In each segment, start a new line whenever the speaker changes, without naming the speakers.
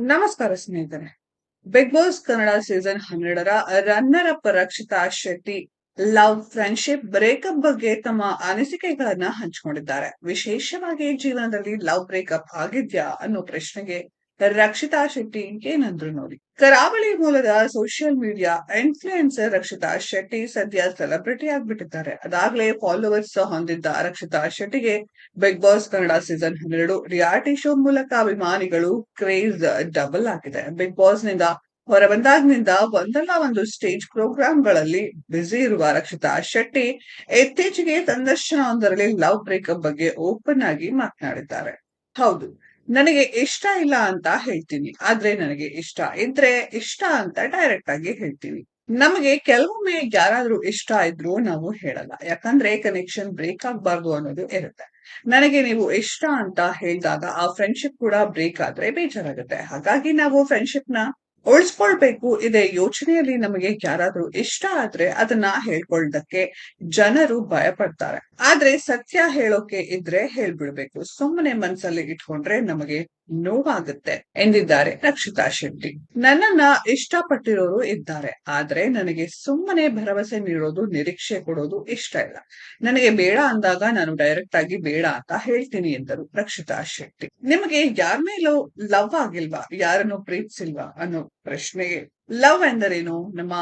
ನಮಸ್ಕಾರ ಸ್ನೇಹಿತರೆ. Big boss Kannada season 12ರ runner up Rakshitha Shetty love, friendship, breakup ಬಗ್ಗೆ ತಮ್ಮ ಅನಿಸಿಕೆಗಳನ್ನ ಹಂಚಿಕೊಂಡಿದ್ದಾರೆ. ವಿಶೇಷವಾಗಿ ಜೀವನದಲ್ಲಿ ಲವ್ ಬ್ರೇಕಪ್ ಆಗಿದ್ಯಾ ಅನ್ನೋ ಪ್ರಶ್ನೆಗೆ ರಕ್ಷಿತಾ ಶೆಟ್ಟಿ ಏನಂದ್ರು ನೋಡಿ. ಕರಾವಳಿ ಮೂಲದ social media influencer Rakshitha Shetty ಸದ್ಯ ಸೆಲೆಬ್ರಿಟಿ ಆಗ್ಬಿಟ್ಟಿದ್ದಾರೆ. ಅದಾಗ್ಲೇ ಫಾಲೋವರ್ಸ್ ಹೊಂದಿದ್ದ ರಕ್ಷಿತಾ ಶೆಟ್ಟಿಗೆ big boss Kannada season 12 reality show ಮೂಲಕ ಅಭಿಮಾನಿಗಳು ಕ್ರೇಜ್ ಡಬಲ್ ಆಗಿದೆ. ಬಿಗ್ ಬಾಸ್ ನಿಂದ ಹೊರಬಂದಾಗಿನಿಂದ ಒಂದಲ್ಲ ಒಂದು ಸ್ಟೇಜ್ ಪ್ರೋಗ್ರಾಂಗಳಲ್ಲಿ ಬ್ಯುಸಿ ಇರುವ ರಕ್ಷಿತಾ ಶೆಟ್ಟಿ ಇತ್ತೀಚೆಗೆ ಸಂದರ್ಶನವೊಂದರಲ್ಲಿ ಲವ್ ಬ್ರೇಕಪ್ ಬಗ್ಗೆ ಓಪನ್ ಆಗಿ ಮಾತನಾಡಿದ್ದಾರೆ. ಹೌದು, ನನಗೆ ಇಷ್ಟ ಇಲ್ಲ ಅಂತ ಹೇಳ್ತೀನಿ, ಆದ್ರೆ ನನಗೆ ಇಷ್ಟ ಇದ್ರೆ ಇಷ್ಟ ಅಂತ ಡೈರೆಕ್ಟ್ ಆಗಿ ಹೇಳ್ತೀನಿ. ನಮಗೆ ಕೆಲವೊಮ್ಮೆ ಯಾರಾದ್ರೂ ಇಷ್ಟ ಇದ್ರು ನಾವು ಹೇಳಲ್ಲ, ಯಾಕಂದ್ರೆ ಕನೆಕ್ಷನ್ ಬ್ರೇಕ್ ಆಗ್ಬಾರ್ದು ಅನ್ನೋದು ಇರುತ್ತೆ. ನನಗೆ ನೀವು ಇಷ್ಟ ಅಂತ ಹೇಳಿದಾಗ ಆ ಫ್ರೆಂಡ್ಶಿಪ್ ಕೂಡ ಬ್ರೇಕ್ ಆದ್ರೆ ಬೇಜಾರಾಗುತ್ತೆ. ಹಾಗಾಗಿ ನಾವು ಫ್ರೆಂಡ್ಶಿಪ್ ನ ಉಳಿಸ್ಕೊಳ್ಬೇಕು ಇದೆ ಯೋಚನೆಯಲ್ಲಿ. ನಮಗೆ ಯಾರಾದ್ರೂ ಇಷ್ಟ ಆದ್ರೆ ಅದನ್ನ ಹೇಳ್ಕೊಳ್ದಕ್ಕೆ ಜನರು ಭಯ ಪಡ್ತಾರೆ. ಆದ್ರೆ ಸತ್ಯ ಹೇಳೋಕೆ ಇದ್ರೆ ಹೇಳ್ಬಿಡ್ಬೇಕು. ಸುಮ್ಮನೆ ಮನ್ಸಲ್ಲಿ ಇಟ್ಕೊಂಡ್ರೆ ನಮಗೆ ನೋವಾಗುತ್ತೆ ಎಂದಿದ್ದಾರೆ ರಕ್ಷಿತಾ ಶೆಟ್ಟಿ. ನನ್ನನ್ನ ಇಷ್ಟಪಟ್ಟಿರೋರು ಇದ್ದಾರೆ, ಆದ್ರೆ ನನಗೆ ಸುಮ್ಮನೆ ಭರವಸೆ ನೀಡೋದು, ನಿರೀಕ್ಷೆ ಕೊಡೋದು ಇಷ್ಟ ಇಲ್ಲ. ನನಗೆ ಬೇಡ ಅಂದಾಗ ನಾನು ಡೈರೆಕ್ಟ್ ಆಗಿ ಬೇಡ ಅಂತ ಹೇಳ್ತೀನಿ ಎಂದರು ರಕ್ಷಿತಾ ಶೆಟ್ಟಿ. ನಿಮಗೆ ಯಾರ ಮೇಲೂ ಲವ್ ಆಗಿಲ್ವಾ, ಯಾರನ್ನು ಪ್ರೀತಿಸಿಲ್ವಾ ಅನ್ನೋ ಪ್ರಶ್ನೆಗೆ ಲವ್ ಎಂದರೇನು? ನಮ್ಮ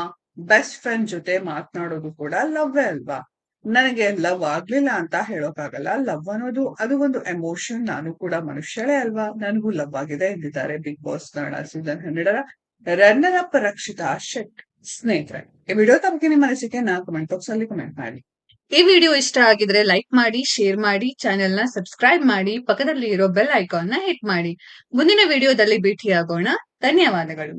ಬೆಸ್ಟ್ ಫ್ರೆಂಡ್ ಜೊತೆ ಮಾತನಾಡೋದು ಕೂಡ ಲವ್ವೇ ಅಲ್ವಾ? ನನಗೆ ಲವ್ ಆಗ್ಲಿಲ್ಲ ಅಂತ ಹೇಳೋಕ್ಕಾಗಲ್ಲ. ಲವ್ ಅನ್ನೋದು ಅದು ಒಂದು ಎಮೋಷನ್. ನಾನು ಕೂಡ ಮನುಷ್ಯಳೇ ಅಲ್ವಾ, ನನಗೂ ಲವ್ ಆಗಿದೆ ಎಂದಿದ್ದಾರೆ ಬಿಗ್ ಬಾಸ್ ಕನ್ನಡ ಸೀಸನ್ 12ರ ರನ್ನರ್ ಅಪ್ ರಕ್ಷಿತಾ ಶೆಟ್ಟಿ. ಸ್ನೇಹಿತರೆ, ಈ ವಿಡಿಯೋ ತಮಗೆ ನಿಮ್ಮ ಅನಿಸಿಕೆಯನ್ನ ಕಮೆಂಟ್ ಬಾಕ್ಸ್ ಅಲ್ಲಿ ಕಮೆಂಟ್ ಮಾಡಿ.
ಈ ವಿಡಿಯೋ ಇಷ್ಟ ಆಗಿದ್ರೆ ಲೈಕ್ ಮಾಡಿ, ಶೇರ್ ಮಾಡಿ, ಚಾನೆಲ್ ನ ಸಬ್ಸ್ಕ್ರೈಬ್ ಮಾಡಿ, ಪಕ್ಕದಲ್ಲಿ ಇರೋ ಬೆಲ್ ಐಕಾನ್ ನ ಹಿಟ್ ಮಾಡಿ. ಮುಂದಿನ ವಿಡಿಯೋದಲ್ಲಿ ಭೇಟಿಯಾಗೋಣ. ಧನ್ಯವಾದಗಳು.